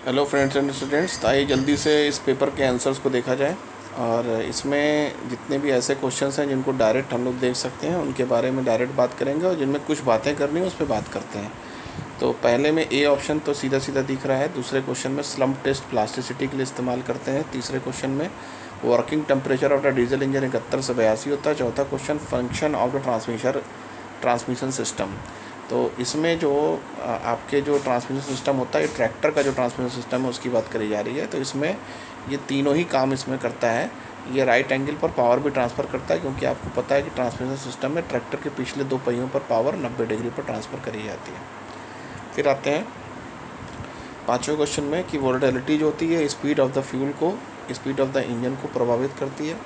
Hello friends and students, तो आइए जल्दी से इस पेपर के आंसर्स को देखा जाए। और इसमें जितने भी ऐसे क्वेश्चंस हैं जिनको डायरेक्ट हम लोग देख सकते हैं उनके बारे में डायरेक्ट बात करेंगे, और जिनमें कुछ बातें करनी है उस पर बात करते हैं। तो पहले में ए ऑप्शन तो सीधा सीधा दिख रहा है। दूसरे क्वेश्चन में स्लम्प टेस्ट प्लास्टिसिटी के लिए इस्तेमाल करते हैं। तीसरे क्वेश्चन में working temperature of the diesel engine 71 से 82 होता है। चौथा question function of the transmission system. तो इसमें जो आपके जो ट्रांसमिशन सिस्टम होता है, ट्रैक्टर का जो ट्रांसमिशन सिस्टम है उसकी बात करी जा रही है। तो इसमें ये तीनों ही काम इसमें करता है। ये राइट एंगल पर पावर भी ट्रांसफ़र करता है, क्योंकि आपको पता है कि ट्रांसमिशन सिस्टम में ट्रैक्टर के पिछले दो पहियों पर पावर 90 डिग्री पर ट्रांसफ़र करी जाती है। फिर आते हैं पाँचवें क्वेश्चन में कि वोलेटिलिटी जो होती है स्पीड ऑफ द फ्यूल को, स्पीड ऑफ द इंजन को प्रभावित करती है।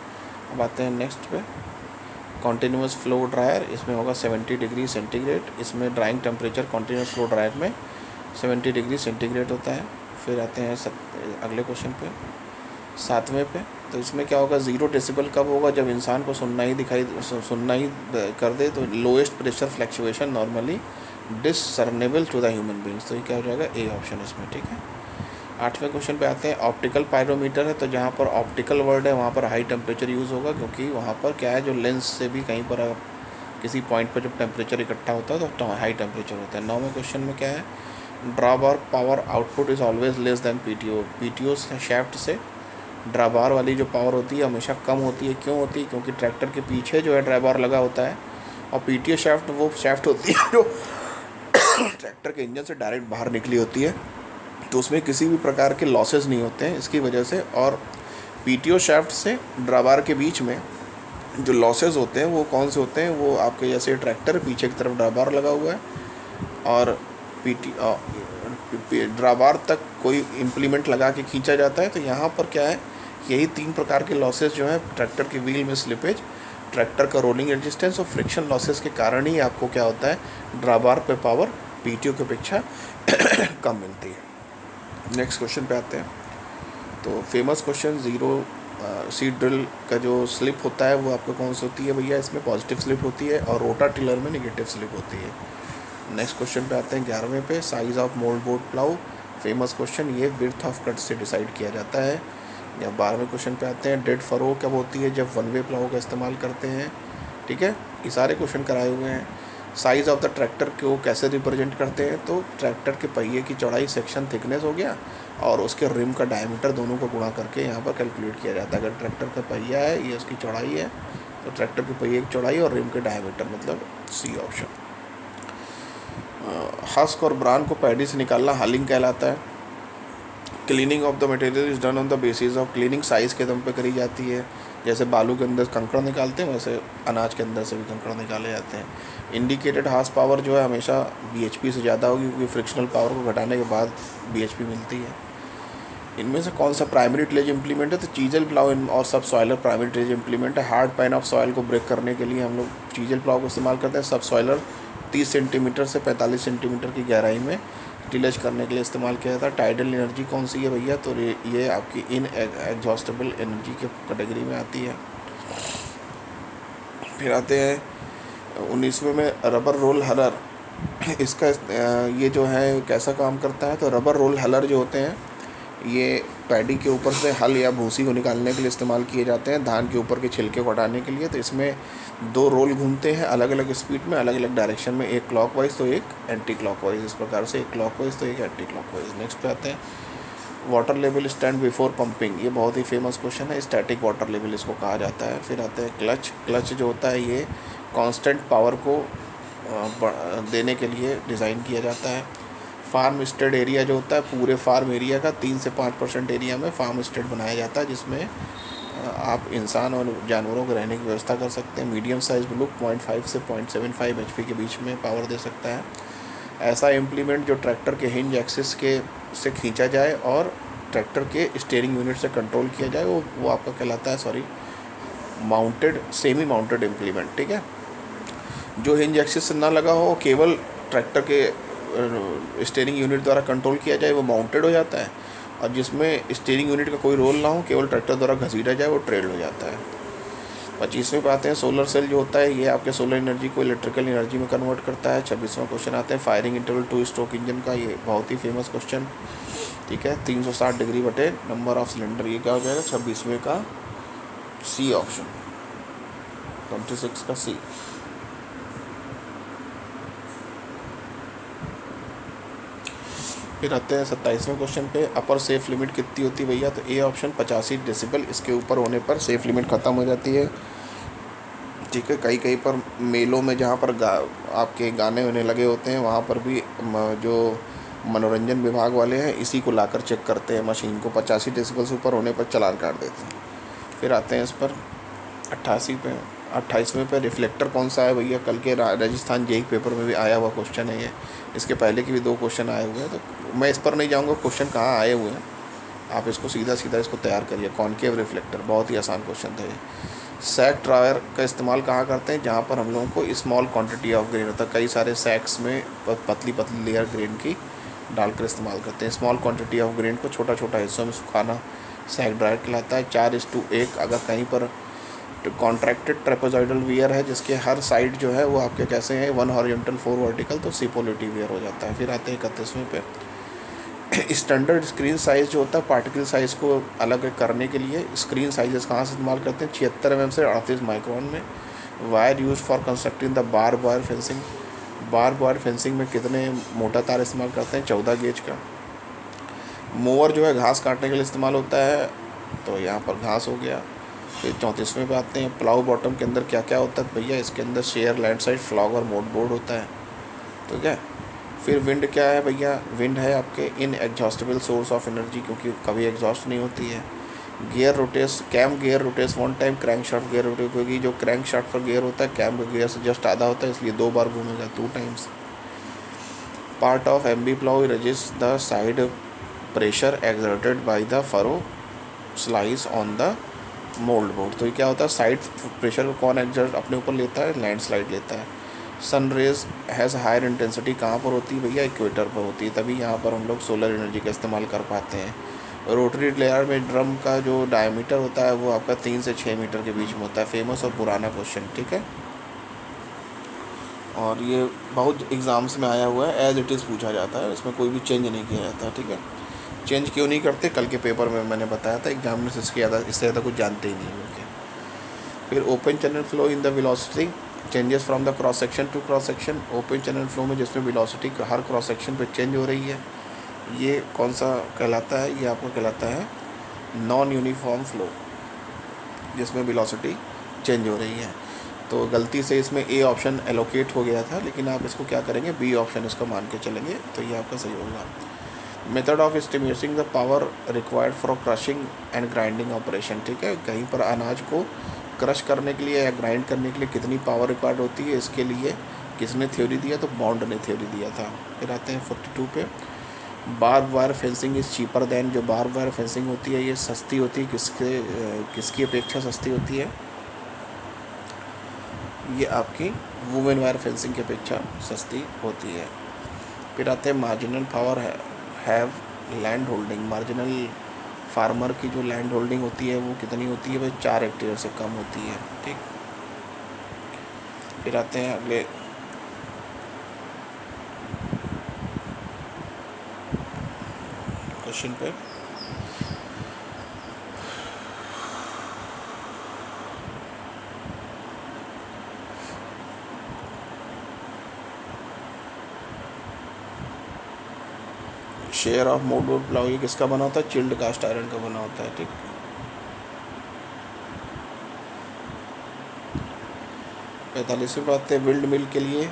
अब आते हैं नेक्स्ट पे, कॉन्टीन्यूस फ्लो ड्रायर, इसमें होगा 70 डिग्री सेंटीग्रेड। इसमें drawing temperature continuous flow dryer में 70 डिग्री सेंटीग्रेड होता है। फिर आते हैं अगले क्वेश्चन पे, सातवें पे। तो इसमें क्या होगा, 0 डेसिबल कब होगा, जब इंसान को सुनना ही कर दे। तो lowest pressure fluctuation normally discernible to the human beings. तो ये क्या हो जाएगा, ए ऑप्शन इसमें, ठीक है। आठवें क्वेश्चन पे आते हैं, ऑप्टिकल पायरोमीटर है। तो जहाँ पर ऑप्टिकल वर्ड है वहाँ पर हाई टेम्परेचर यूज़ होगा, क्योंकि वहाँ पर क्या है, जो लेंस से भी कहीं पर किसी पॉइंट पर जब टेम्परेचर इकट्ठा होता है तो हाई टेम्परेचर होता है। नौवें क्वेश्चन में क्या है, drawbar power output is always less than PTO. PTO shaft से ड्राबार वाली जो पावर होती है हमेशा कम होती है। क्यों होती है, क्योंकि ट्रैक्टर के पीछे जो है ड्राबार लगा होता है, और पीटीओ शाफ्ट वो शाफ्ट होती है जो ट्रैक्टर के इंजन से डायरेक्ट बाहर निकली होती है। तो उसमें किसी भी प्रकार के लॉसेस नहीं होते हैं इसकी वजह से। और पीटीओ शाफ्ट से ड्राबार के बीच में जो लॉसेस होते हैं वो कौन से होते हैं, वो आपके जैसे ट्रैक्टर पीछे की तरफ ड्राबार लगा हुआ है और ड्राबार तक कोई इम्प्लीमेंट लगा के खींचा जाता है। तो यहाँ पर क्या है, यही 3 प्रकार के लॉसेस जो है ट्रैक्टर के व्हील में स्लिपेज, ट्रैक्टर का रोलिंग रेजिस्टेंस और फ्रिक्शन लॉसेस के कारण ही आपको क्या होता है, ड्राबार पे पावर पीटीओ की अपेक्षा कम मिलती है। नेक्स्ट क्वेश्चन पे आते हैं। तो famous question, zero seed drill का जो स्लिप होता है वो आपको कौन सी होती है भैया, इसमें पॉजिटिव स्लिप होती है, और रोटा टिलर में नेगेटिव स्लिप होती है। नेक्स्ट क्वेश्चन पे आते हैं 11वें पे, size of mould board plough. Famous question, ये विड्थ ऑफ कट से डिसाइड किया जाता है। या 12वें क्वेश्चन पे आते हैं, डेड फरो कब होती है, जब वन वे प्लाउ का इस्तेमाल करते हैं। ठीक है, ये सारे क्वेश्चन कराए हुए हैं। साइज़ ऑफ द ट्रैक्टर को कैसे रिप्रेजेंट करते हैं, तो ट्रैक्टर के पहिए की चौड़ाई सेक्शन थिकनेस हो गया, और उसके रिम का डायमीटर दोनों को गुणा करके यहाँ पर कैलकुलेट किया जाता है। अगर ट्रैक्टर का पहिया है, ये उसकी चौड़ाई है, तो ट्रैक्टर के पहिए की चौड़ाई और रिम के डायमीटर, मतलब सी ऑप्शन। हस्क और ब्रान को पैडी से निकालना हलिंग कहलाता है। Cleaning of the material is done on the basis of cleaning size के दम पे करी जाती है। जैसे बालू के अंदर कंकड़ निकालते हैं, वैसे अनाज के अंदर से भी कंकड़ निकाले जाते हैं। इंडिकेटेड हार्स पावर जो है हमेशा बीएचपी से ज़्यादा होगी, क्योंकि फ्रिक्शनल पावर को घटाने के बाद बीएचपी मिलती है। इनमें से कौन सा प्राइमरी टिलेज इम्प्लीमेंट है, तो चीजल प्लाउ और सब सॉइलर प्राइमरी टिलेज इम्प्लीमेंट है। हार्ड पैन ऑफ सॉइल को ब्रेक करने के लिए हम लोग चीजल प्लाउ को इस्तेमाल करते हैं। सब सॉइलर 30 सेंटीमीटर से 45 सेंटीमीटर की गहराई में टिलेज करने के लिए इस्तेमाल किया जाता है। टाइडल एनर्जी कौन सी है भैया, तो ये आपकी इन एग्जॉस्टेबल एनर्जी के कैटेगरी में आती है। फिर आते हैं 19वें में रबर रोल हलर। इसका ये जो है कैसा काम करता है, तो रबर रोल हलर जो होते हैं ये पैडी के ऊपर से हल या भूसी को निकालने के लिए इस्तेमाल किए जाते हैं, धान के ऊपर के छिलके को हटाने के लिए। तो इसमें 2 रोल घूमते हैं अलग अलग स्पीड में, अलग अलग डायरेक्शन में, एक क्लॉकवाइज तो एक एंटी क्लॉकवाइज, इस प्रकार से एक क्लॉकवाइज तो एक एंटी क्लॉकवाइज। नेक्स्ट पे आते हैं, water level stand before pumping. ये बहुत ही फेमस क्वेश्चन है, स्टैटिक वाटर लेवल इसको कहा जाता है। फिर आते हैं क्लच। क्लच जो होता है ये कांस्टेंट पावर को देने के लिए डिज़ाइन किया जाता है। फार्म स्टेड एरिया जो होता है, पूरे फार्म एरिया का 3 से 5% एरिया में फार्म स्टेड बनाया जाता है, जिसमें आप इंसान और जानवरों के रहने की व्यवस्था कर सकते हैं। मीडियम साइज ब्लूक 0.5 से 0.75 HP के बीच में पावर दे सकता है। ऐसा इम्प्लीमेंट जो ट्रैक्टर के हिंज एक्सिस के से खींचा जाए और ट्रैक्टर के स्टीयरिंग यूनिट से कंट्रोल किया जाए, वो आपका कहलाता है माउंटेड सेमी माउंटेड इम्प्लीमेंट। ठीक है, जो हिंज एक्सिस से ना लगा हो, केवल ट्रैक्टर के स्टीयरिंग यूनिट द्वारा कंट्रोल किया जाए, वो माउंटेड हो जाता है। और जिसमें स्टीयरिंग यूनिट का कोई रोल ना हो, केवल ट्रैक्टर द्वारा घसीटा जाए, वो ट्रेड हो जाता है। 25वें पे आते हैं, सोलर सेल जो होता है ये आपके सोलर एनर्जी को इलेक्ट्रिकल एनर्जी में कन्वर्ट करता है। 26वां क्वेश्चन आते हैं, फायरिंग इंटरवल 2 स्ट्रोक इंजन का। ये बहुत ही फेमस क्वेश्चन ठीक है। 360 डिग्री बटे नंबर ऑफ सिलेंडर, ये क्या हो जाएगा 26वें का सी ऑप्शन, 26 का सी। फिर आते हैं 27वें क्वेश्चन पे, अपर सेफ लिमिट कितनी होती है भैया, तो ए ऑप्शन 85 डेसिबल, इसके ऊपर होने पर सेफ लिमिट ख़त्म हो जाती है। ठीक है। कई कई पर मेलों में जहाँ पर आपके गाने होने लगे होते हैं वहाँ पर भी जो मनोरंजन विभाग वाले हैं इसी को लाकर चेक करते हैं मशीन को, 85 डेसिबल से ऊपर होने पर चालान काट देते हैं। फिर आते हैं इस पर 28वें पे, रिफ्लेक्टर कौन सा है भैया, कल के राजस्थान जेईई पेपर में भी आया हुआ क्वेश्चन है ये, इसके पहले के भी 2 क्वेश्चन आए हुए हैं, तो मैं इस पर नहीं जाऊँगा क्वेश्चन कहाँ आए हुए हैं, आप इसको सीधा सीधा इसको तैयार करिए। कॉनकेव रिफ्लेक्टर, बहुत ही आसान क्वेश्चन था ये। सैक ड्रायर का इस्तेमाल कहाँ करते हैं, जहाँ पर हम लोगों को स्मॉल क्वांटिटी ऑफ ग्रेन होता है, कई सारे सैक्स में पतली पतली लेयर ग्रेन की डालकर इस्तेमाल करते हैं। स्मॉल क्वांटिटी ऑफ ग्रेन को छोटा छोटा हिस्सों में सुखाना सैक ड्रायर कहलाता है। 4:1, अगर कहीं पर कॉन्ट्रैक्टेड ट्रेपेजॉइडल वियर है जिसके हर साइड जो है वो आपके कैसे हैं 1 हॉरिजॉन्टल 4 वर्टिकल, तो सिपोलिटी वियर हो जाता है। फिर आते हैं 31वें पे, स्टैंडर्ड स्क्रीन साइज़ जो होता है पार्टिकल साइज़ को अलग करने के लिए स्क्रीन साइजेस कहाँ से इस्तेमाल करते हैं, 76 mm से 38 माइक्रोन में। Wire use for constructing the barb wire fencing, barb wire fencing में कितने मोटा तार इस्तेमाल करते हैं, 14 गेज का। मोवर जो है घास काटने के लिए इस्तेमाल होता है, तो यहाँ पर घास हो गया। फिर 34वें पे आते हैं, प्लाउ बॉटम के अंदर क्या क्या होता है भैया, इसके अंदर शेयर, लैंड साइड, फ्लॉग और मोड बोर्ड होता है, ठीक है। फिर विंड क्या है भैया, विंड है आपके inexhaustible source of energy, क्योंकि कभी एग्जॉस्ट नहीं होती है। Gear rotates, cam gear rotates 1 time, crankshaft gear rotate, क्योंकि जो क्रैंक शाफ्ट पर गियर होता है कैम गियर से जस्ट आधा होता है, इसलिए 2 बार घूमेगा, 2 times. Part of M B plough resist the side pressure exerted by the furrow slice on the mould board, तो ये क्या होता है, साइड प्रेशर को कौन एक्सर्ट अपने ऊपर लेता है, लैंडस्लाइड लेता है। Sun rays has higher intensity कहाँ पर होती है भैया, इक्वेटर पर होती है, तभी यहाँ पर हम लोग सोलर एनर्जी का इस्तेमाल कर पाते हैं। रोटरी लेयर में ड्रम का जो डायमीटर होता है वो आपका 3 से 6 मीटर के बीच में होता है, फेमस और पुराना क्वेश्चन, ठीक है। और ये बहुत एग्ज़ाम्स में आया हुआ है, एज इट इज़ पूछा जाता है, इसमें कोई भी चेंज नहीं किया जाता, ठीक है। चेंज क्यों नहीं करते, कल के पेपर में मैंने बताया था, एग्जाम में इसके ज़्यादा, इससे ज़्यादा कुछ जानते ही नहीं होंगे। फिर open channel flow in the velocity changes from the cross section two cross section, open channel flow में जिसमें वेलोसिटी हर क्रॉस सेक्शन पे चेंज हो रही है, ये कौन सा कहलाता है, ये आपको कहलाता है नॉन यूनिफॉर्म फ्लो, जिसमें वेलोसिटी चेंज हो रही है। तो गलती से इसमें ए ऑप्शन एलोकेट हो गया था, लेकिन आप इसको क्या करेंगे, बी ऑप्शन इसको मान के चलेंगे, तो ये आपका सही होगा। Method of estimating the power required for crushing and grinding operation, ठीक है। कहीं पर अनाज को क्रश करने के लिए या ग्राइंड करने के लिए कितनी पावर रिक्वायर्ड होती है, इसके लिए किसने थ्योरी दिया, तो बॉन्ड ने थ्योरी दिया था। फिर आते हैं 42 पे, barb wire fencing is cheaper then, जो बार्ब वायर फेंसिंग होती है ये सस्ती होती है, किसकी अपेक्षा सस्ती होती है, ये आपकी वुमेन वायर फेंसिंग की अपेक्षा सस्ती होती है। फिर आते हैं marginal power have land holding, marginal farmer की जो लैंड होल्डिंग होती है वो कितनी होती है भाई, 4 हेक्टेयर से कम होती है, ठीक। फिर आते हैं अगले क्वेश्चन पे, शेयर ऑफ मोल्ड प्लाउ ये किसका बना होता है, चिल्ड कास्ट आयरन का बना होता है, ठीक। पैंतालीसवीं बात है, विंड मिल के लिए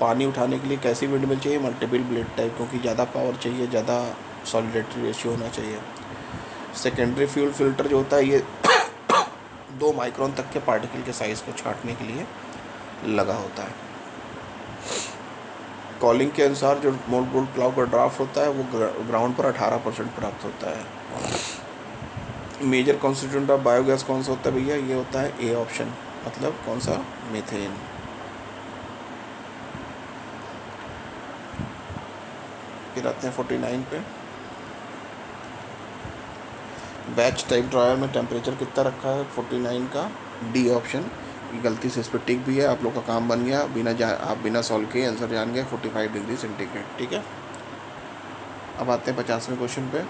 पानी उठाने के लिए कैसी विंड मिल चाहिए, मल्टीपल ब्लेड टाइप, क्योंकि ज़्यादा पावर चाहिए, ज़्यादा सॉलिडेटरी रेशियो होना चाहिए। सेकेंडरी फ्यूल फिल्टर जो होता है ये 2 माइक्रोन तक के पार्टिकल के साइज़ को छांटने के लिए लगा होता है। कॉलिंग के अनुसार जो मोल्ड प्लाउ का ड्राफ्ट होता है वो ग्राउंड पर 18% प्राप्त होता है। मेजर कॉन्स्टिट्यूएंट ऑफ बायोगैस कौन सा होता है भैया, ये होता है ए ऑप्शन, मतलब कौन सा, मीथेन। फिर आते हैं 49 पे, बैच टाइप ड्रायर में टेम्परेचर कितना रखा है 49 का, डी ऑप्शन। गलती से इस पर टिक भी है, आप लोग का काम बन गया, आप बिना सॉल्व के आंसर जान गए, 45 डिग्री सेंटीग्रेड, ठीक है। अब आते हैं 50वें क्वेश्चन पे।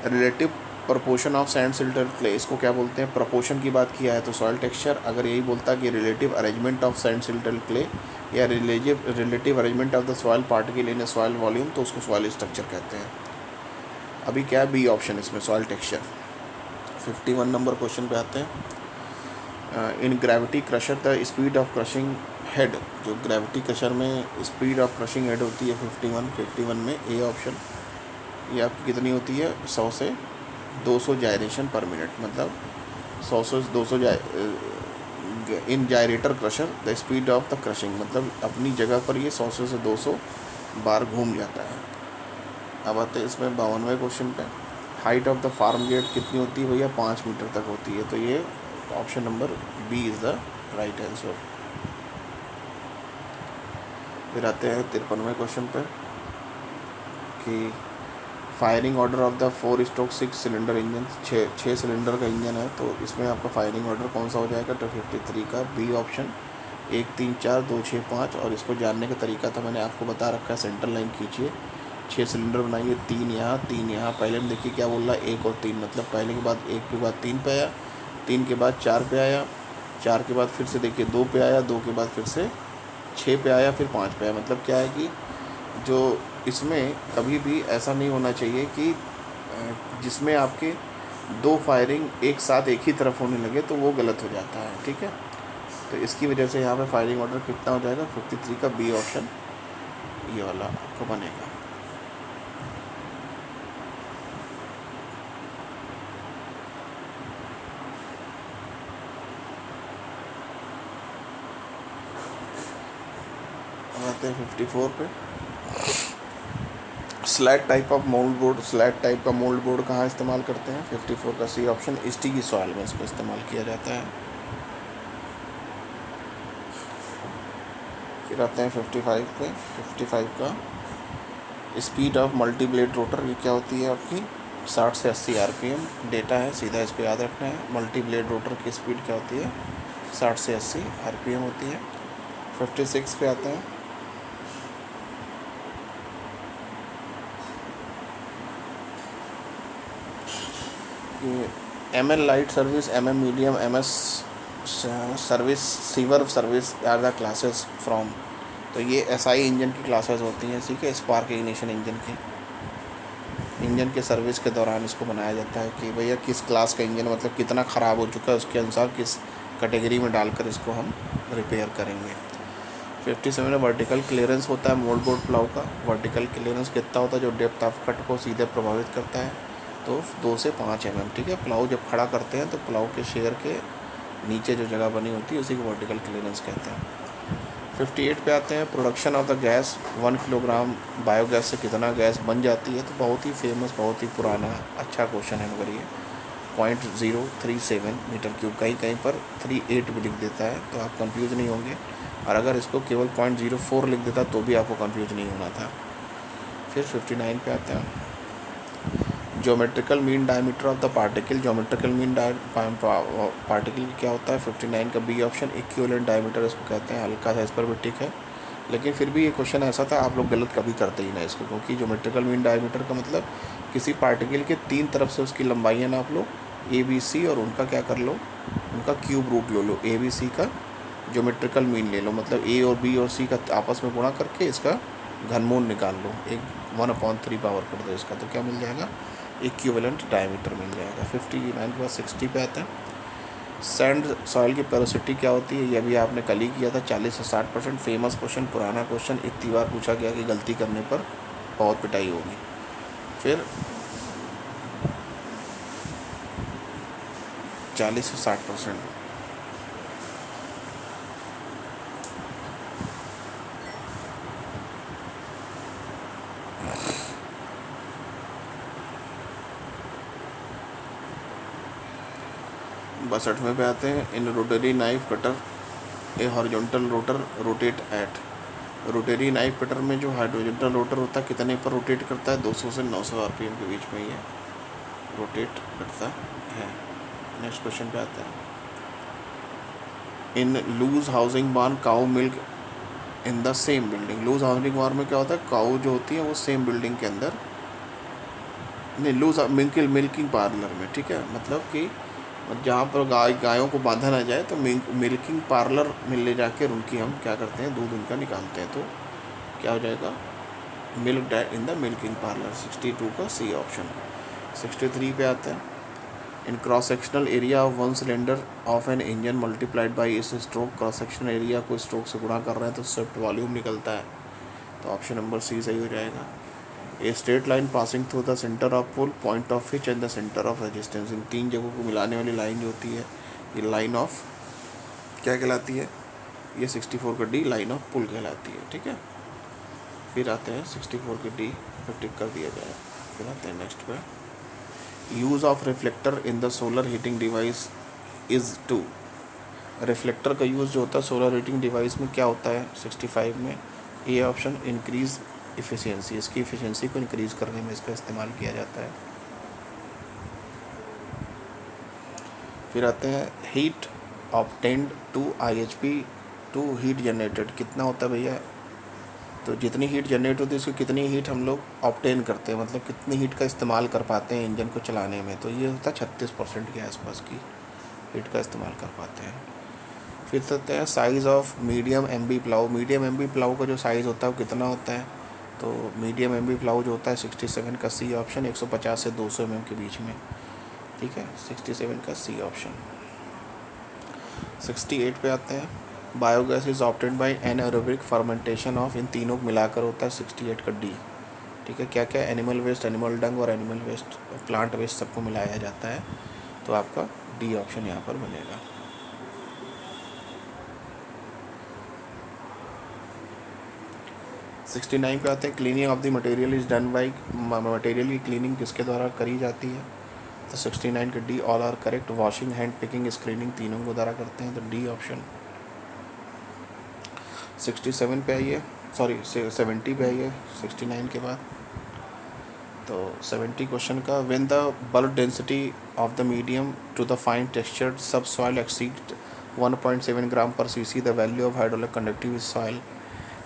Relative proportion of sand silt or clay, इसको क्या बोलते हैं? प्रोपोर्शन की बात किया है तो सॉइल टेक्सचर। अगर यही बोलता कि relative arrangement of sand silt or clay या relative arrangement of the soil particle in a soil volume, तो उसको सॉइल स्ट्रक्चर कहते हैं। अभी क्या है? बी ऑप्शन इसमें, सॉइल टेक्सचर। 51 नंबर क्वेश्चन पे आते हैं। In gravity crusher the speed of crushing head, जो ग्रेविटी क्रशर में स्पीड ऑफ क्रशिंग हेड होती है 51 में ए ऑप्शन, ये आपकी कितनी होती है? 100 से 200 जायरेशन पर मिनट, मतलब 100 से 200 in gyratory crusher the speed of the crushing, मतलब अपनी जगह पर ये 100 से 200 बार घूम जाता है। अब आते हैं इसमें 52वें क्वेश्चन पे। Height of the farm gate कितनी होती है भैया? 5 मीटर तक होती है, तो ये option number B is the right answer. फिर आते हैं 53वें क्वेश्चन पे कि firing order of the 4/6 cylinder engine, 6 cylinder का इंजन है, तो इसमें आपका फायरिंग ऑर्डर कौन सा हो जाएगा? तो 53 का बी ऑप्शन, 1 3 4 2 6 5। और इसको जानने का तरीका था मैंने आपको बता रखा है। सेंटर लाइन खींचिए, 6 सिलेंडर बनाइए, 3 यहाँ 3 यहाँ। पहले में देखिए क्या बोल रहा है, 1 और 3, मतलब पहले के बाद 1 के बाद 3 पे आया, 3 के बाद 4 पे आया, 4 के बाद फिर से देखिए 2 पे आया, 2 के बाद फिर से 6 पे आया, फिर 5 पे आया। मतलब क्या है कि जो इसमें कभी भी ऐसा नहीं होना चाहिए कि जिसमें आपके 2 फायरिंग एक साथ एक ही तरफ होने लगे, तो वो गलत हो जाता है, ठीक है। तो इसकी वजह से यहाँ पे फायरिंग ऑर्डर कितना हो जाएगा? 53 का बी ऑप्शन, ये वाला आपको बनेगा। अब आते हैं 54 पे। Slate type of mould board, slate type का मोल्ड बोर्ड कहाँ इस्तेमाल करते हैं? 54 का सी ऑप्शन, स्टिकी सॉइल में इसको इस्तेमाल किया जाता है। फिर आते हैं 55 पे। 55 का speed of multi blade rotor, ये क्या होती है आपकी? 60 से 80 आरपीएम डेटा है, सीधा इसको याद रखना है। मल्टी ब्लेड रोटर की स्पीड क्या होती है? 60 से 80 आरपीएम होती है। 56 पे आते हैं। M L light service, M M medium, M S service, severe service are the classes from, तो ये एस आई इंजन की क्लासेस होती हैं, ठीक है। स्पार्क इग्निशन इंजन के सर्विस के दौरान इसको बनाया जाता है कि भैया किस क्लास का इंजन, मतलब कितना ख़राब हो चुका है, उसके अनुसार किस कैटेगरी में डालकर इसको हम रिपेयर करेंगे। 57 में वर्टिकल क्लियरेंस होता है मोल्ड बोर्ड प्लाव का। वर्टिकल क्लियरेंस कितना होता है? जो डेप्थ ऑफ कट को सीधे प्रभावित करता है, तो 2 से 5 mm, ठीक है। प्लाव जब खड़ा करते हैं तो प्लाव के शेयर के नीचे जो जगह बनी होती है उसी को वर्टिकल क्लियरेंस कहते हैं। 58 पे आते हैं। Production of the gas, 1 kilogram biogas से कितना गैस बन जाती है? तो बहुत ही फेमस, बहुत ही पुराना अच्छा क्वेश्चन है, मगर ये 0.037 मीटर क्यूब, कहीं कहीं पर 38 भी लिख देता है, तो आप कंफ्यूज नहीं होंगे। और अगर इसको केवल 0.04 लिख देता तो भी आपको कंफ्यूज नहीं होना था। फिर 59 पे आते हैं। Geometrical mean diameter of the particle, geometrical mean particle क्या होता है? 59 का बी ऑप्शन, इक्विवेलेंट डायमीटर इसको कहते हैं। हल्का सा इस पर भी टिक है, लेकिन फिर भी ये क्वेश्चन ऐसा था, आप लोग गलत कभी करते ही ना इसको, क्योंकि ज्योमेट्रिकल मीन डायमीटर का मतलब किसी पार्टिकल के 3 तरफ से उसकी लंबाइयाँ नाप लो, ए बी सी, और उनका क्या कर लो, उनका क्यूब रूट ले लो, ए बी सी का ज्योमेट्रिकल मीन ले लो, मतलब ए और बी और सी का आपस में गुणा करके इसका घनमूल निकाल लो, एक 1/3 पावर कर दो इसका, तो क्या मिल जाएगा? इक्विवेलेंट डायमीटर मिल जाएगा। 59 के बाद 60 पे आता है। सैंड सॉइल की पेरोसिटी क्या होती है? ये भी आपने कल ही किया था, 40 से 60%। फेमस क्वेश्चन, पुराना क्वेश्चन, इतनी बार पूछा गया कि गलती करने पर बहुत पिटाई होगी। फिर 40 से 60%। बस 8वें पे आते हैं। In rotary knife cutter a horizontal rotor rotate at, rotary knife cutter में जो हॉरिजॉन्टल रोटर होता है कितने पर रोटेट करता है? 200 से 900 आरपीएम के बीच में ये रोटेट करता है। नेक्स्ट क्वेश्चन पे आता है। इन loose housing barn cow milk in the same building, loose housing barn में क्या होता है? काऊ जो होती है वो सेम बिल्डिंग के अंदर नहीं, लूज मिल्किंग पार्लर में, ठीक है, मतलब कि जहाँ पर गायों को बांधा ना जाए तो मिल्किंग पार्लर में ले जाकर उनकी हम क्या करते हैं, दूध उनका निकालते हैं। तो क्या हो जाएगा, milk that in the milking parlour. 62 का सी ऑप्शन। 63 पे आते हैं। In cross sectional area of one cylinder of an engine multiplied by इस स्ट्रोक। क्रॉस सेक्शनल एरिया को स्ट्रोक से गुणा कर रहे हैं तो स्विफ्ट वॉल्यूम निकलता है। तो ऑप्शन नंबर सी सही हो जाएगा। A straight line passing through the centre of pull, point of hitch and the centre of resistance. इन तीन जगहों को मिलाने वाली लाइन जो होती है, ये लाइन ऑफ क्या कहलाती है, ये 64 का डी लाइन ऑफ पुल कहलाती है, ठीक है। फिर आते हैं 64 के डी पर टिक कर दिया जाए। फिर आते हैं नेक्स्ट पे। Use of reflector in the solar heating device is to. Reflector का यूज़ जो होता है सोलर हीटिंग डिवाइस में क्या होता है 65 में, ए ऑप्शन, इंक्रीज इफ़िशियंसी। इसकी इफ़िशियंसी को इंक्रीज़ करने में इसका इस्तेमाल किया जाता है। फिर आते हैं heat obtained to IHP to heat generated. कितना होता है भैया, तो जितनी हीट जनरेट होती है उसकी कितनी हीट हम लोग ऑब्टेन करते हैं, मतलब कितनी हीट का इस्तेमाल कर पाते हैं इंजन को चलाने में। तो ये होता है 36% के आसपास की हीट का इस्तेमाल कर पाते हैं। फिर कहते हैं size of medium MB plough. Medium MB plough का जो साइज़ होता है वो कितना होता है, तो मीडियम MB प्लाऊ जो होता है 67 का सी ऑप्शन, 150 से 200 mm के बीच में, ठीक है, 67 का सी ऑप्शन। 68 पे आते हैं। Biogas is obtained by anaerobic fermentation of, इन तीनों को मिलाकर होता है 68 का डी, ठीक है। क्या क्या, एनिमल वेस्ट, एनिमल डंग और एनिमल वेस्ट, प्लांट वेस्ट सबको मिलाया जाता है। तो आपका डी ऑप्शन यहाँ पर बनेगा। सिक्सटी 69 पे आते हैं। Cleaning of the material is done by, material की क्लीनिंग किसके द्वारा करी जाती है, तो 69 का D all are correct. Washing, hand picking, screening तीनों को द्वारा करते हैं, तो डी ऑप्शन। 67 पे आइए, सॉरी 70 पे आइए 69 के बाद। तो 70 क्वेश्चन का, when the bulk density of the medium to the fine textured sub soil exceed 1.7 gram per cc, the value of hydraulic conductivity soil.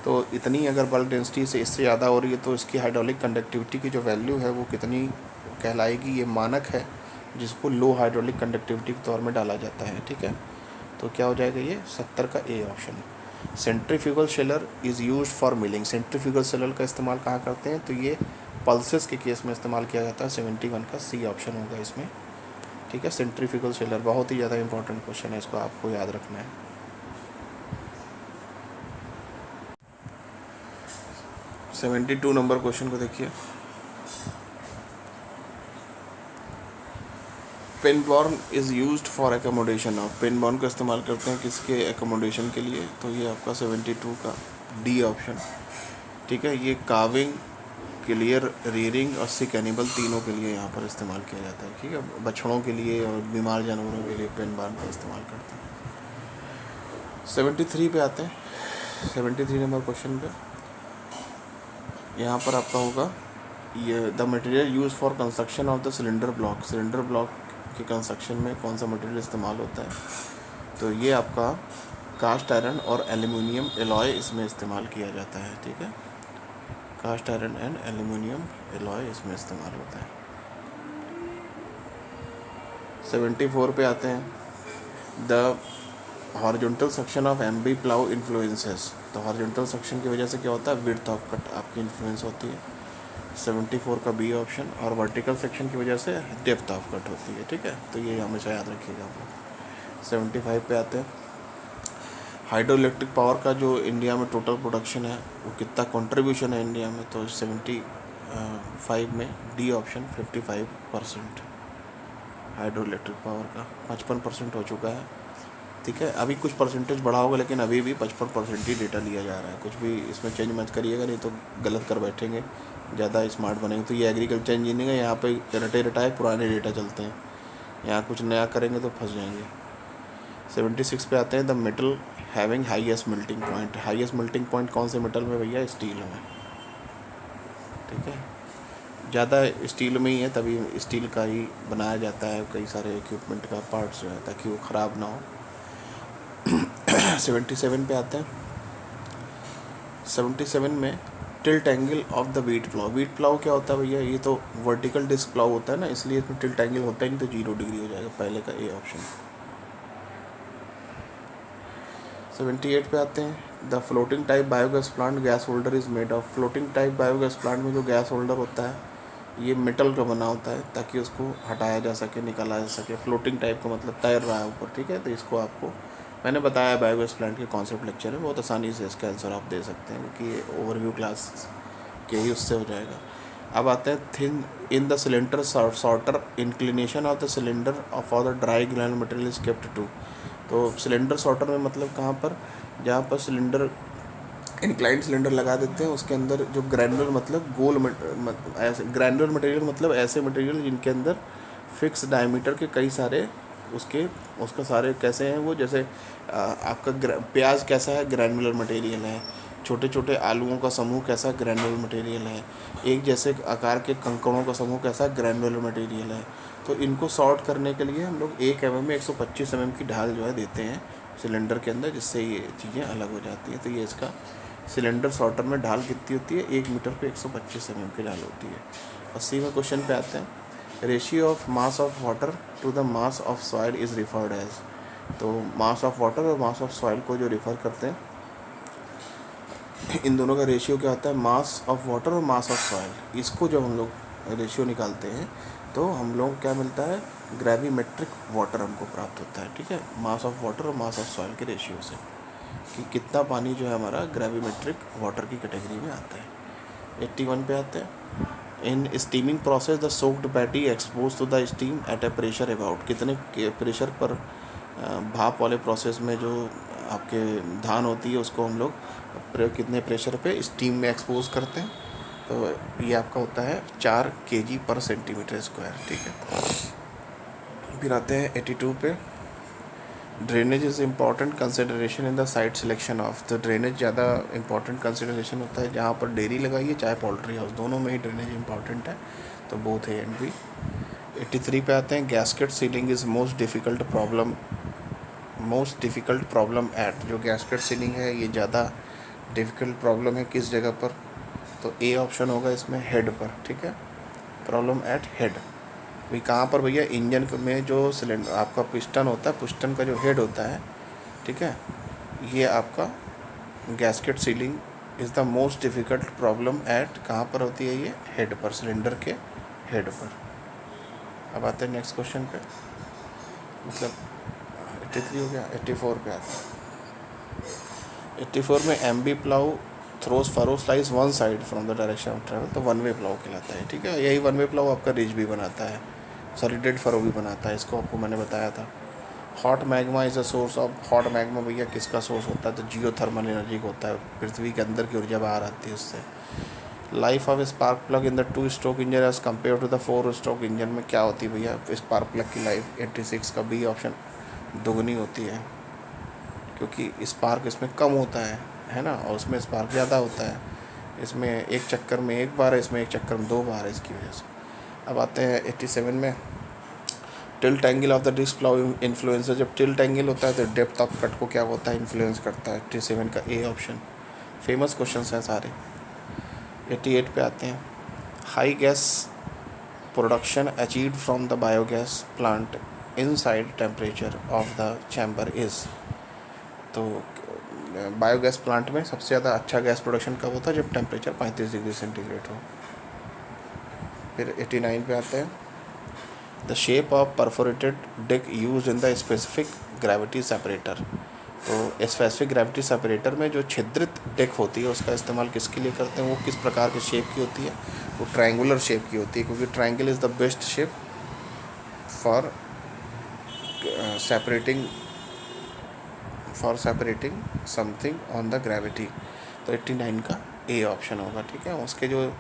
तो इतनी अगर बल्क डेंसिटी से इससे ज़्यादा हो रही है तो इसकी हाइड्रोलिक कंडक्टिविटी की जो वैल्यू है वो कितनी कहलाएगी, ये मानक है जिसको लो हाइड्रोलिक कंडक्टिविटी के तौर में डाला जाता है, ठीक है। तो क्या हो जाएगा ये 70 का A option. Centrifugal Shelar is used for milling. Centrifugal Shelar का इस्तेमाल कहाँ करते हैं, तो ये पल्सेस के केस में इस्तेमाल किया जाता है। 71 का सी ऑप्शन होगा इसमें, ठीक है। सेंट्रीफ्यूगल शेलर बहुत ही ज़्यादा इंपॉर्टेंट क्वेश्चन है, इसको आपको याद रखना है। सेवेंटी 72 नंबर क्वेश्चन को देखिए। Pen barn is used for accommodation of. Pen barn का इस्तेमाल करते हैं किसके एकोमोडेशन के लिए, तो ये आपका 72 का डी ऑप्शन, ठीक है। ये काविंग, क्लियर, रियरिंग और सिक एनिमल तीनों के लिए यहाँ पर इस्तेमाल किया जाता है, ठीक है। बछड़ों के लिए और बीमार जानवरों के लिए पिनबॉर्न का इस्तेमाल करते हैं। 73 पे आते हैं। 73 नंबर क्वेश्चन पे यहाँ पर आपका होगा ये, the material use for construction of the cylinder block. Cylinder block के कंस्ट्रक्शन में कौन सा मटेरियल इस्तेमाल होता है, तो ये आपका कास्ट आयरन और एल्युमिनियम एलॉय इसमें इस्तेमाल किया जाता है, ठीक है। Cast iron and aluminium alloy इसमें इस्तेमाल होता है। 74 पे आते हैं। The horizontal section of MB plough influences. तो हॉरिजॉन्टल सेक्शन की वजह से क्या होता है, विड्थ ऑफ कट आपकी इन्फ्लुएंस होती है, 74 का बी ऑप्शन। और वर्टिकल सेक्शन की वजह से डेप्थ ऑफ कट होती है, ठीक है। तो ये हमेशा याद रखिएगा आप लोग। 75 पे आते हैं। हाइड्रो इलेक्ट्रिक पावर का जो इंडिया में टोटल प्रोडक्शन है वो कितना कंट्रीब्यूशन है इंडिया में, तो 75 में D option 55%। Hydro electric power का 55% हो चुका है, ठीक है। अभी कुछ परसेंटेज बढ़ा होगा लेकिन अभी भी 55% ही डेटा लिया जा रहा है। कुछ भी इसमें चेंज मत करिएगा, नहीं तो गलत कर बैठेंगे, ज़्यादा स्मार्ट बनेंगे। तो ये एग्रीकल्चर इंजीनियरिंग है, यहाँ पे रटे रटाए पुराने डेटा चलते हैं, यहाँ कुछ नया करेंगे तो फंस जाएंगे। 76 पे आते हैं। The metal having highest melting point. Highest melting point कौन से मेटल में भैया, स्टील में, ठीक है। ज़्यादा स्टील में ही है, तभी स्टील का ही बनाया जाता है कई सारे इक्विपमेंट का पार्ट्स जो है, ताकि वो ख़राब ना हो। 77 पे आते हैं। 77 में tilt angle of the wheat plough. Wheat plough क्या होता है भैया, ये तो वर्टिकल डिस्क प्लाव होता है ना, इसलिए इसमें टिल्ट एंगल होता ही नहीं, तो 0 डिग्री हो जाएगा, पहले का ए ऑप्शन। 78 पे आते हैं। The floating type biogas plant gas holder is made of. Floating type biogas plant में जो गैस होल्डर होता है ये मेटल का बना होता है, ताकि उसको हटाया जा सके, निकाला जा सके। फ्लोटिंग टाइप का मतलब तैर रहा है ऊपर, ठीक है। तो इसको आपको मैंने बताया बायोगैस प्लांट के कॉन्सेप्ट लेक्चर है, बहुत आसानी से इसका आंसर आप दे सकते हैं, क्योंकि ये ओवरव्यू क्लास के ही उससे हो जाएगा। अब आते हैं then in the cylinder sorter inclination of the cylinder for the dry granular material is kept to. तो सिलेंडर सॉर्टर में मतलब कहाँ पर, जहाँ पर सिलेंडर इंक्लाइंड सिलेंडर लगा देते हैं, उसके अंदर जो ग्रैनुलर मतलब गोल ऐसे ग्रैनुलर मटेरियल मतलब ऐसे मटेरियल जिनके अंदर फिक्स डायमीटर के कई सारे उसका सारे कैसे हैं वो, जैसे आपका प्याज कैसा है, ग्रैनुलर मटेरियल है। छोटे छोटे आलूओं का समूह कैसा, ग्रैनुलर मटेरियल है। एक जैसे आकार के कंकड़ों का समूह कैसा, ग्रैनुलर मटेरियल है। तो इनको सॉर्ट करने के लिए हम लोग 1 mm में 125 mm की ढाल जो है देते हैं सिलेंडर के अंदर, जिससे ये चीज़ें अलग हो जाती हैं। तो ये इसका सिलेंडर सॉर्टर में ढाल कितनी होती है, 1 मीटर पे 125 mm की ढाल होती है। 80वें में क्वेश्चन पे आते हैं। Ratio of mass of water to the mass of soil is referred as. तो मास ऑफ वाटर और मास ऑफ सॉइल को जो रिफ़र करते हैं, इन दोनों का रेशियो क्या होता है, मास ऑफ वाटर और मास ऑफ सॉइल। इसको जब हम लोग रेशियो निकालते हैं तो हम लोग क्या मिलता है, ग्रेविमेट्रिक वाटर हमको प्राप्त होता है, ठीक है। मास ऑफ वाटर और मास ऑफ सॉइल के रेशियो से, कि कितना पानी जो है हमारा ग्रेविमेट्रिक वाटर की कैटेगरी में आता है। 81 पे आते हैं। In steaming process the soaked paddy exposed to the steam at a pressure about. कितने प्रेशर पर भाप वाले प्रोसेस में जो आपके धान होती है उसको हम लोग कितने प्रेशर पे स्टीम में एक्सपोज करते हैं, तो ये आपका होता है 4 kg पर सेंटीमीटर स्क्वायर, ठीक है। फिर आते हैं 82 पे। Drainage is important consideration in the site selection of. तो ड्रेनेज ज़्यादा इंपॉर्टेंट कंसिडरेशन होता है, जहाँ पर डेयरी लगाइए चाहे पोल्ट्री हाउस, दोनों में ही ड्रेनेज इंपॉर्टेंट है, तो बोथ ए एंड बी। 83 पे आते हैं। Gasket ceiling is most difficult problem at. जो गैस्केट सीलिंग है ये ज़्यादा डिफ़िकल्ट प्रॉब्लम है किस जगह पर, तो ए ऑप्शन होगा इसमें, हेड पर, ठीक है। प्रॉब्लम एट हेड भाई कहाँ पर भैया, इंजन में जो सिलेंडर आपका पिस्टन होता है, पिस्टन का जो हेड होता है, ठीक है, ये आपका gasket ceiling is the most difficult problem at, कहाँ पर होती है ये, हेड पर, सिलेंडर के हेड पर। अब आते हैं नेक्स्ट क्वेश्चन पे, मतलब 83 हो गया। 84 पे आते हैं। 84 में MB plough throws furrow slice one side from the direction of travel, तो वन वे प्लाउ कहलाता है, ठीक है। यही वन वे प्लाउ आपका रिज भी बनाता है, सॉलिडेड फरो भी बनाता है, इसको आपको मैंने बताया था। Hot magma is a source of. Hot magma भैया किसका सोर्स होता है, तो जियो थर्मल एनर्जी का होता है, पृथ्वी के अंदर की ऊर्जा बाहर आती है उससे। Life of spark plug in the 2 stroke engine as compare to the 4 stroke engine में क्या होती है भैया, स्पार्क प्लग की लाइफ 86 का बी ऑप्शन दोगुनी होती है, क्योंकि स्पार्क इसमें कम होता है ना, और उसमें स्पार्क ज़्यादा होता है। इसमें एक चक्कर में 1 बार है, इसमें एक चक्कर में 2 बार है, इसकी वजह से। अब आते हैं 87 में। Tilt angle of the disc plough influencer. जब टिल्ट एंगल होता है तो डेप्थ ऑफ कट को क्या होता है, इन्फ्लुएंस करता है। 87 का ए ऑप्शन। फेमस क्वेश्चन हैं सारे। 88 पे आते हैं। High gas production achieved from the biogas plant inside temperature of the chamber is. तो बायोगैस प्लांट में सबसे ज़्यादा अच्छा गैस प्रोडक्शन कब होता है, जब टेम्परेचर 35 डिग्री सेंटीग्रेड हो। फिर 89 पे आते हैं। The shape of perforated Dick use in the specific gravity separator. तो स्पेसिफिक ग्रेविटी सेपरेटर में जो छिद्रित डिक होती है उसका इस्तेमाल किसके लिए करते हैं, वो किस प्रकार की शेप की होती है, वो ट्रायंगुलर शेप की होती है, क्योंकि triangle is the best shape for separating something on the gravity. तो 89 का ए ऑप्शन होगा, ठीक है। उसके जो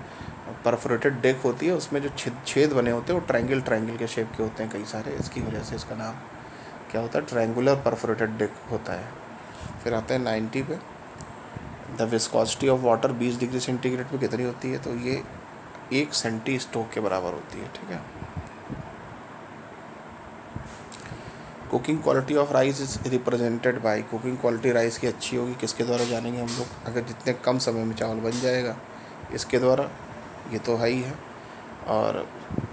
परफोरेटेड डेक होती है उसमें जो छेद बने होते हैं वो ट्रायंगल के शेप के होते हैं कई सारे, इसकी वजह से इसका नाम क्या होता है, ट्रायंगुलर परफोरेटेड डेक होता है। फिर आता है 90 पे। The viscosity of water 20 degree centigrade पे कितनी होती है, तो ये 1 सेंटी स्टोक के बराबर होती है, ठीक है। Cooking quality of rice is represented by. Cooking quality rice की अच्छी होगी किसके द्वारा जानेंगे हम लोग, अगर जितने कम समय में चावल बन जाएगा इसके द्वारा, ये तो है ही है। और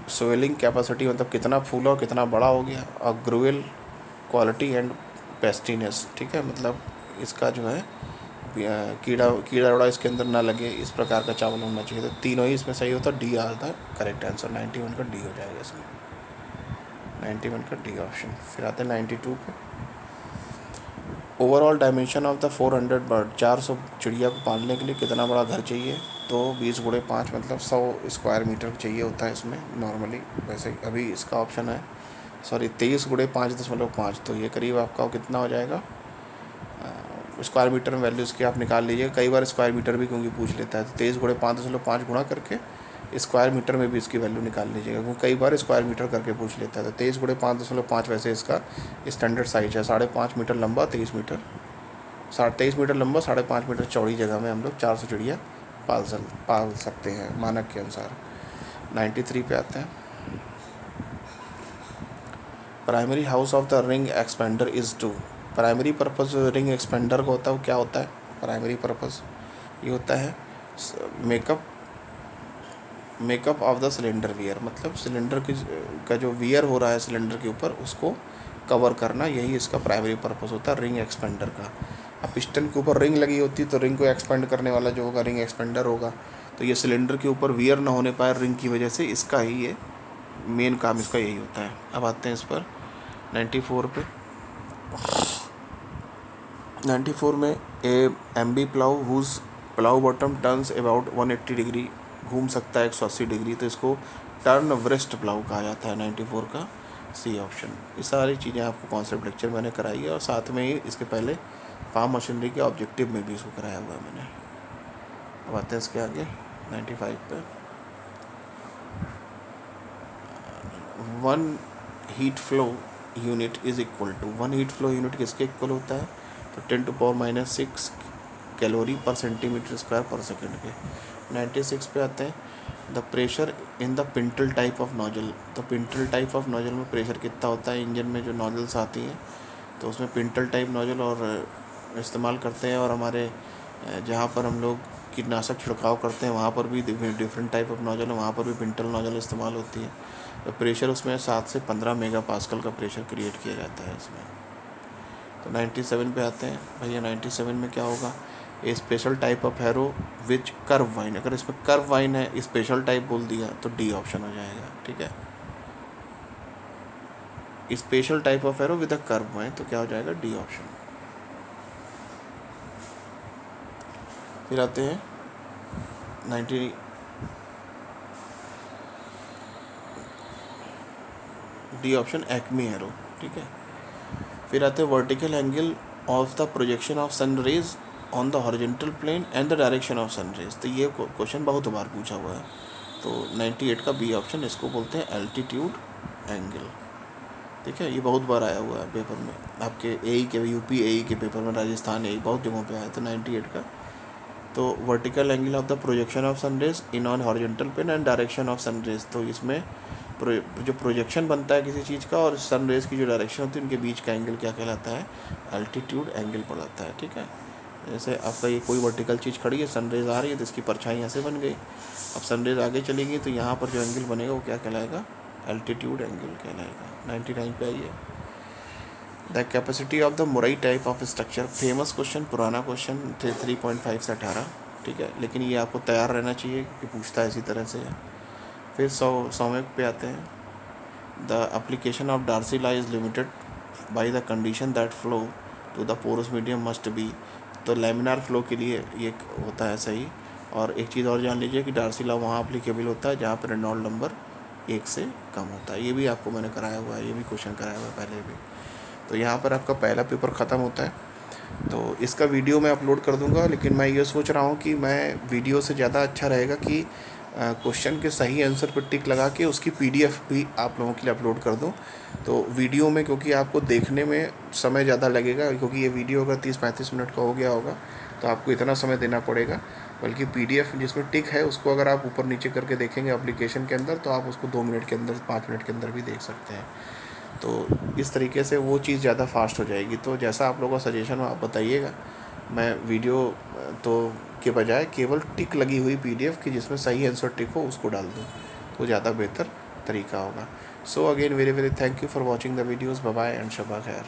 स्वेलिंग कैपेसिटी मतलब कितना फूला और कितना बड़ा हो गया। और ग्रुएल क्वालिटी एंड पेस्टीनेस, ठीक है, मतलब इसका जो है कीड़ा कीड़ा उड़ा इसके अंदर ना लगे, इस प्रकार का चावल होना चाहिए। तो तीनों ही इसमें सही होता है। D R the correct answer, 91 का डी हो जाएगा इसमें, 91 का डी ऑप्शन। फिर आते हैं 92 पे। Overall dimension of the 400 bird, 400 चिड़िया को पालने के लिए कितना बड़ा घर चाहिए? तो 20 गुणे 5 मतलब 100 स्क्वायर मीटर चाहिए होता है इसमें नॉर्मली। वैसे अभी इसका ऑप्शन है, सॉरी 23 गुणे 5.5, तो ये करीब आपका कितना हो जाएगा स्क्वायर मीटर में। वैल्यूज़ की आप निकाल लीजिए, कई बार स्क्वायर मीटर भी क्योंकि पूछ लेता है, तो 23 गुणे 5.5 गुणा करके स्क्वायर मीटर में भी इसकी वैल्यू निकाल लीजिएगा, क्योंकि कई बार स्क्वायर मीटर करके पूछ लेता है। तो 23 गुणे 5.5 वैसे इसका स्टैंडर्ड साइज है, 5.5 मीटर लंबा, 23 मीटर 23 मीटर लंबा, 5.5 मीटर चौड़ी जगह में हम लोग 400 चिड़िया पाल सकते हैं मानक के अनुसार। 93 पे आते हैं। Primary house of the ring expander is to, primary purpose ring expander का होता है, वो क्या होता है? प्राइमरी पर्पज़ ये होता है makeup of the cylinder wear, मतलब सिलेंडर का जो वियर हो रहा है सिलेंडर के ऊपर, उसको कवर करना, यही इसका प्राइमरी पर्पज़ होता है रिंग एक्सपेंडर का। अब पिस्टन के ऊपर रिंग लगी होती है, तो रिंग को एक्सपेंड करने वाला जो होगा रिंग एक्सपेंडर होगा। तो ये सिलेंडर के ऊपर वियर ना होने पाए रिंग की वजह से, इसका ही ये मेन काम इसका यही होता है। अब आते हैं इस पर 94 पे। 94 में a M B plough whose plough bottom turns about 180 degree, घूम सकता है 180 डिग्री, तो इसको टर्न व्रिस्ट प्लाउ कहा जाता है। 94 का सी ऑप्शन। ये सारी चीज़ें आपको कॉन्सेप्ट लेक्चर मैंने कराई है, और साथ में ही इसके पहले फार्म मशीनरी के ऑब्जेक्टिव में भी इसको कराया हुआ है मैंने। अब आते हैं इसके आगे 95 पे। 1 heat flow unit is equal to, 1 heat flow unit किसके इक्वल होता है? तो 10⁻⁻6 कैलोरी पर सेंटीमीटर स्क्वायर पर सेकेंड के। 96 पे आते हैं। The pressure in the pintail type of nozzle, तो पिंटल टाइप ऑफ नोजल में प्रेशर कितना होता है? इंजन में जो नोजल्स आती हैं, तो उसमें पिंटल टाइप नोजल और इस्तेमाल करते हैं। और हमारे जहाँ पर हम लोग कीटनाशक छिड़काव करते हैं, वहाँ पर भी डिफरेंट टाइप ऑफ नोजल है, वहाँ पर भी पिंटल नोजल इस्तेमाल होती है। तो प्रेशर उसमें 7 से 15 मेगा पास्कल का प्रेशर क्रिएट किया जाता है इसमें। तो 97 पे आते हैं भैया। 97 में क्या होगा? A special type of harrow which curve vine, अगर इसमें कर्व वाइन है, स्पेशल टाइप बोल दिया, तो डी ऑप्शन हो जाएगा, ठीक है। Special type of harrow with a curve vine, तो क्या हो जाएगा? D option. फिर आते हैं 90 डी ऑप्शन, एक्मी हैरो, ठीक है। फिर आते हैं vertical angle of the projection of sun rays on the horizontal plane and the direction of sun rays, तो ये क्वेश्चन बहुत बार पूछा हुआ है। तो 98 का बी ऑप्शन, इसको बोलते हैं एल्टीट्यूड एंगल, ठीक है। ये बहुत बार आया हुआ है पेपर में, आपके एई के, यूपी एई के पेपर में, राजस्थान एई, बहुत जगहों पे आया। तो 98 का, तो vertical angle of the projection of sun rays in on horizontal plane and direction of sun rays, तो इसमें जो प्रोजेक्शन बनता है किसी चीज़ का और सन रेज की जो डायरेक्शन होती है, उनके बीच का एंगल क्या कहलाता है? एल्टीट्यूड एंगल पड़ता है, ठीक है। जैसे आपका ये कोई वर्टिकल चीज़ खड़ी है, सन रेज आ रही है, तो इसकी परछाई यहाँ से बन गई। अब सन रेज आगे चली गई, तो यहाँ पर जो एंगल बनेगा वो क्या कहलाएगा? एल्टीट्यूड एंगल कहलाएगा। 99 पे आइए। द कैपेसिटी ऑफ द मोरई type of structure, famous question, पुराना क्वेश्चन, 3.5 से 18, ठीक है, लेकिन ये आपको तैयार रहना चाहिए कि पूछता है इसी तरह से। फिर 100वें पे आते हैं। The application of Darcy law is limited by the condition that flow to the porous medium must be, तो लेमिनार फ्लो के लिए ये होता है सही। और एक चीज़ और जान लीजिए कि डार्सी लॉ वहाँ एप्लीकेबल होता है जहाँ पर रेनॉल्ड नंबर 1 से कम होता है। ये भी आपको मैंने कराया हुआ है, ये भी क्वेश्चन कराया हुआ है पहले भी। तो यहाँ पर आपका पहला पेपर ख़त्म होता है। तो इसका वीडियो मैं अपलोड कर दूंगा, लेकिन मैं ये सोच रहा हूँ कि मैं वीडियो से ज़्यादा अच्छा रहेगा कि क्वेश्चन के सही आंसर पर टिक लगा के उसकी पीडीएफ भी आप लोगों के लिए अपलोड कर दूं। तो वीडियो में क्योंकि आपको देखने में समय ज़्यादा लगेगा, क्योंकि ये वीडियो अगर 30-35 मिनट का हो गया होगा तो आपको इतना समय देना पड़ेगा, बल्कि पीडीएफ जिसमें टिक है उसको अगर आप ऊपर नीचे करके देखेंगे एप्लीकेशन के अंदर, तो आप उसको 2 मिनट के अंदर, 5 मिनट के अंदर भी देख सकते हैं। तो इस तरीके से वो चीज़ ज़्यादा फास्ट हो जाएगी। तो जैसा आप लोगों का सजेशन हो आप बताइएगा, मैं वीडियो तो के बजाय केवल टिक लगी हुई PDF की जिसमें सही आंसर टिक हो उसको डाल दूँ, तो ज़्यादा बेहतर तरीका होगा. So again very very thank you for watching the videos. Bye bye and शबा खैर.